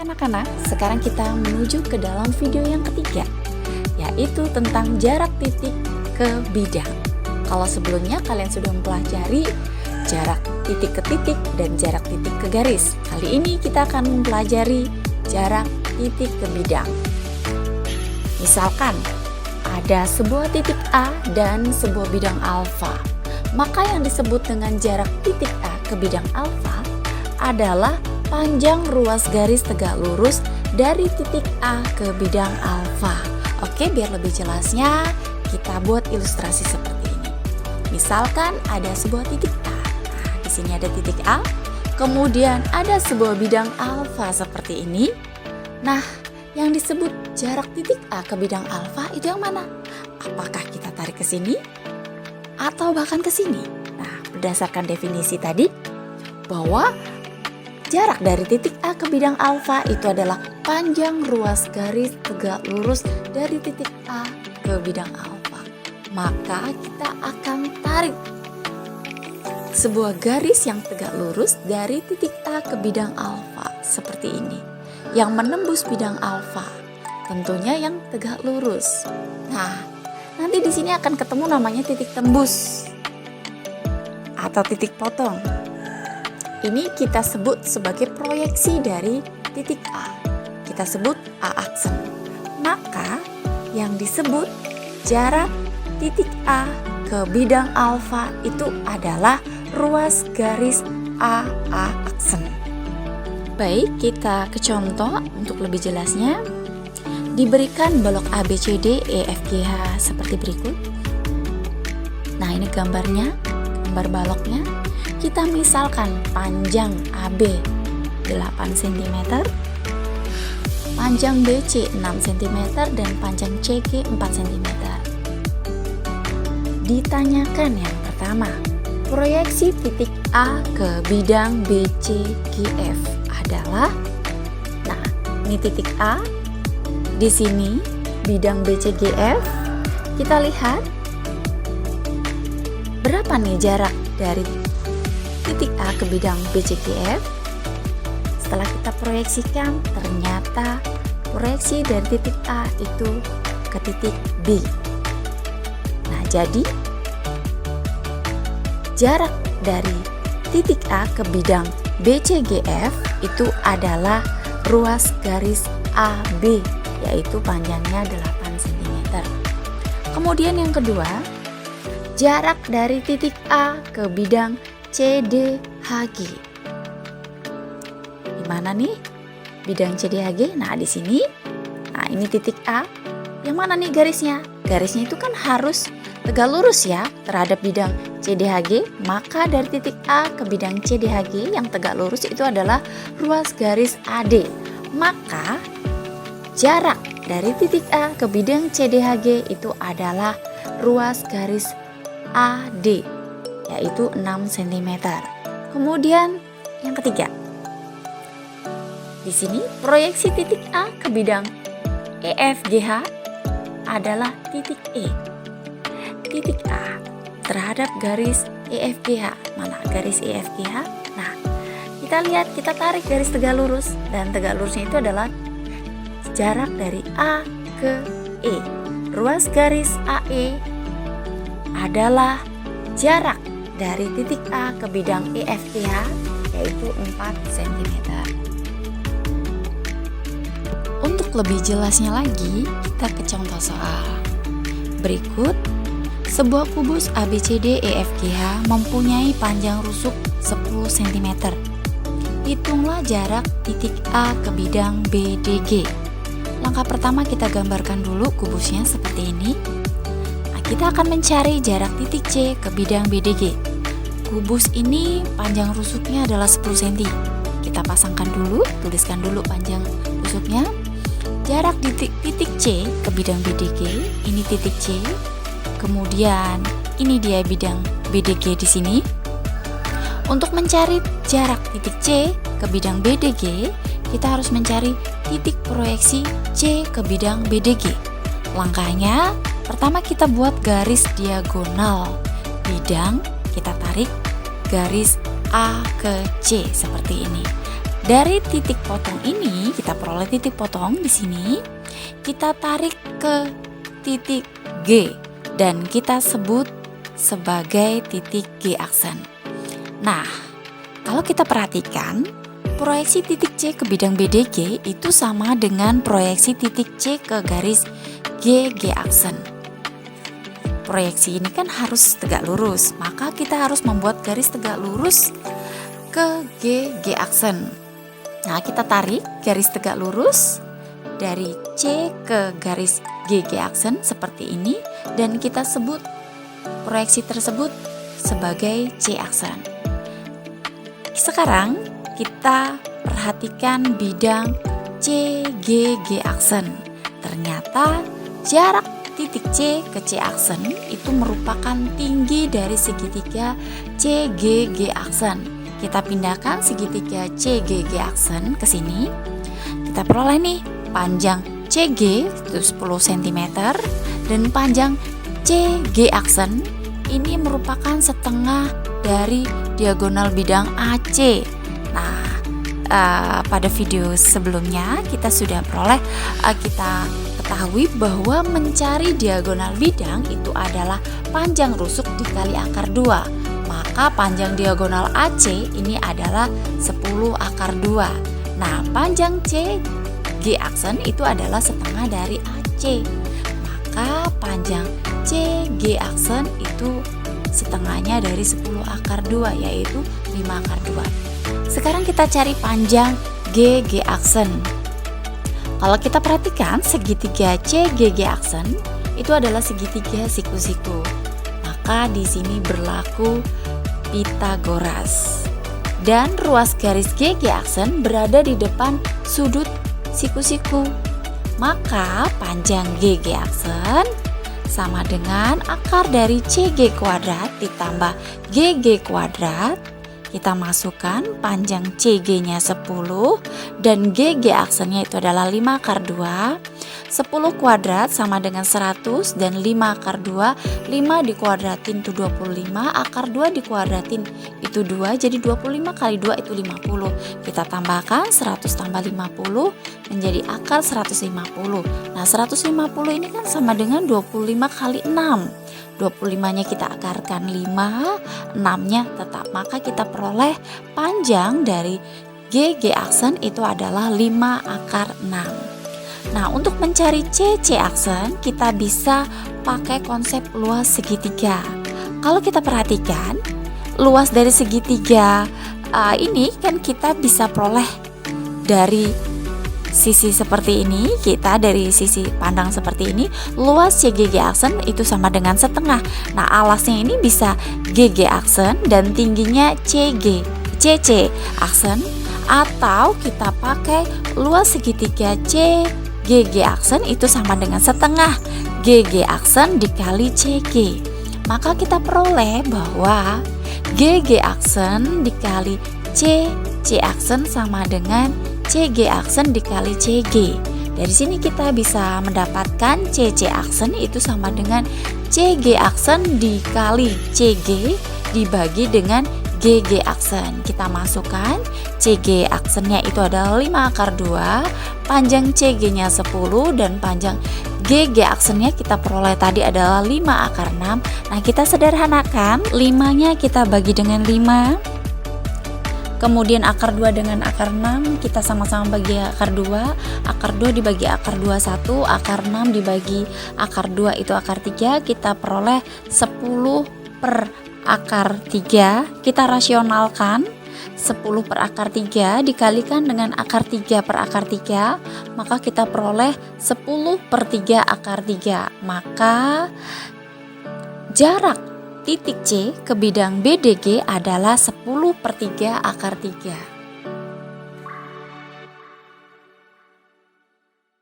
Baik anak-anak, sekarang kita menuju ke dalam video yang ketiga, yaitu tentang jarak titik ke bidang. Kalau sebelumnya kalian sudah mempelajari jarak titik ke titik dan jarak titik ke garis, kali ini kita akan mempelajari jarak titik ke bidang. Misalkan ada sebuah titik A dan sebuah bidang alfa, maka yang disebut dengan jarak titik A ke bidang alfa adalah panjang ruas garis tegak lurus dari titik A ke bidang alfa. Oke, biar lebih jelasnya kita buat ilustrasi seperti ini. Misalkan ada sebuah titik A. Nah, di sini ada titik A, kemudian ada sebuah bidang alfa seperti ini. Nah, yang disebut jarak titik A ke bidang alfa itu yang mana? Apakah kita tarik ke sini atau bahkan ke sini? Nah, berdasarkan definisi tadi bahwa jarak dari titik A ke bidang alfa itu adalah panjang ruas garis tegak lurus dari titik A ke bidang alfa. Maka kita akan tarik sebuah garis yang tegak lurus dari titik A ke bidang alfa seperti ini, yang menembus bidang alfa. Tentunya yang tegak lurus. Nah, nanti di sini akan ketemu namanya titik tembus atau titik potong. Ini kita sebut sebagai proyeksi dari titik A. Kita sebut A aksen. Maka yang disebut jarak titik A ke bidang alfa itu adalah ruas garis A aksen. Baik, kita ke contoh untuk lebih jelasnya. Diberikan balok ABCD EFGH seperti berikut. Nah, ini gambarnya, gambar baloknya. Kita misalkan panjang AB 8 cm, panjang BC 6 cm, dan panjang CG 4 cm. Ditanyakan yang pertama, proyeksi titik A ke bidang BCGF adalah, nah ini titik A, di sini bidang BCGF, kita lihat berapa nih jarak dari titik A ke bidang BCGF. Setelah kita proyeksikan, ternyata proyeksi dari titik A itu ke titik B. Nah, jadi jarak dari titik A ke bidang BCGF itu adalah ruas garis AB, yaitu panjangnya 8 cm. Kemudian yang kedua, jarak dari titik A ke bidang CDHG. Di mana nih bidang CDHG? Nah, di sini. Nah, ini titik A. Yang mana nih garisnya? Garisnya itu kan harus tegak lurus ya terhadap bidang CDHG. Maka dari titik A ke bidang CDHG yang tegak lurus itu adalah ruas garis AD. Maka jarak dari titik A ke bidang CDHG itu adalah ruas garis AD, yaitu 6 cm. Kemudian yang ketiga, di sini proyeksi titik A ke bidang EFGH adalah titik E. Titik A terhadap garis EFGH. Mana garis EFGH? Nah, kita lihat, kita tarik garis tegak lurus, dan tegak lurusnya itu adalah jarak dari A ke E. Ruas garis AE adalah jarak dari titik A ke bidang EFGH, yaitu 4 cm. Untuk lebih jelasnya lagi, kita ke contoh soal. Berikut, sebuah kubus ABCD EFGH mempunyai panjang rusuk 10 cm. Hitunglah jarak titik A ke bidang BDG. Langkah pertama kita gambarkan dulu kubusnya seperti ini. Kita akan mencari jarak titik C ke bidang BDG. Kubus ini panjang rusuknya adalah 10 cm. Kita pasangkan dulu, tuliskan dulu panjang rusuknya. Jarak titik C ke bidang BDG, ini titik C. Kemudian ini dia bidang BDG di sini. Untuk mencari jarak titik C ke bidang BDG, kita harus mencari titik proyeksi C ke bidang BDG. Langkahnya, pertama kita buat garis diagonal bidang, kita tarik garis A ke C seperti ini. Dari titik potong ini, kita peroleh titik potong di sini. Kita tarik ke titik G dan kita sebut sebagai titik G aksen. Nah, kalau kita perhatikan, proyeksi titik C ke bidang BDG itu sama dengan proyeksi titik C ke garis GG aksen. Proyeksi ini kan harus tegak lurus, maka kita harus membuat garis tegak lurus ke GG aksen. Nah, kita tarik garis tegak lurus dari C ke garis GG aksen seperti ini dan kita sebut proyeksi tersebut sebagai C aksen. Sekarang kita perhatikan bidang CGG aksen. Ternyata jarak titik C ke C aksen itu merupakan tinggi dari segitiga CGG aksen. Kita pindahkan segitiga CGG aksen ke sini. Kita peroleh nih panjang CG itu 10 cm dan panjang CG aksen ini merupakan setengah dari diagonal bidang AC. Nah, pada video sebelumnya kita sudah peroleh, kita ketahui bahwa mencari diagonal bidang itu adalah panjang rusuk dikali akar 2. Maka panjang diagonal AC ini adalah 10 akar 2. Nah, panjang CG aksen itu adalah setengah dari AC. Maka panjang CG aksen itu setengahnya dari 10 akar 2, yaitu 5 akar 2. Sekarang kita cari panjang GG aksen. Kalau kita perhatikan segitiga CGG aksen itu adalah segitiga siku-siku. Maka di sini berlaku Pitagoras. Dan ruas garis GG aksen berada di depan sudut siku-siku. Maka panjang GG aksen sama dengan akar dari CG kuadrat ditambah GG kuadrat. Kita masukkan panjang CG-nya 10 dan GG aksennya itu adalah 5 akar 2. 10 kuadrat sama dengan 100 dan 5 akar 2. 5 dikuadratin itu 25, akar 2 dikuadratin itu 2, jadi 25 kali 2 itu 50. Kita tambahkan 100 tambah 50 menjadi akar 150. Nah, 150 ini kan sama dengan 25 kali 6. 25-nya kita akarkan 5, 6-nya tetap. Maka kita peroleh panjang dari GG aksen itu adalah 5 akar 6. Nah, untuk mencari CC aksen kita bisa pakai konsep luas segitiga. Kalau kita perhatikan, luas dari segitiga ini kan kita bisa peroleh dari sisi seperti ini. Kita dari sisi pandang seperti ini, luas CGG aksen itu sama dengan setengah. Nah, alasnya ini bisa GG aksen dan tingginya CC aksen, atau kita pakai luas segitiga CGG aksen itu sama dengan setengah GG aksen dikali CG. Maka kita peroleh bahwa GG aksen dikali CC aksen sama dengan CG aksen dikali CG. Dari sini kita bisa mendapatkan CC aksen itu sama dengan CG aksen dikali CG dibagi dengan GG aksen. Kita masukkan CG aksennya itu adalah 5 akar 2, panjang CG-nya 10 dan panjang GG aksennya kita peroleh tadi adalah 5 akar 6. Nah, kita sederhanakan, 5-nya kita bagi dengan 5. Kemudian akar 2 dengan akar 6 kita sama-sama bagi akar 2. Akar 2 dibagi akar 2 1, akar 6 dibagi akar 2 itu akar 3. Kita peroleh 10 per akar 3. Kita rasionalkan 10 per akar 3 dikalikan dengan akar 3 per akar 3, maka kita peroleh 10 per 3 akar 3. Maka jarak titik C ke bidang BDG adalah 10 per 3 akar 3.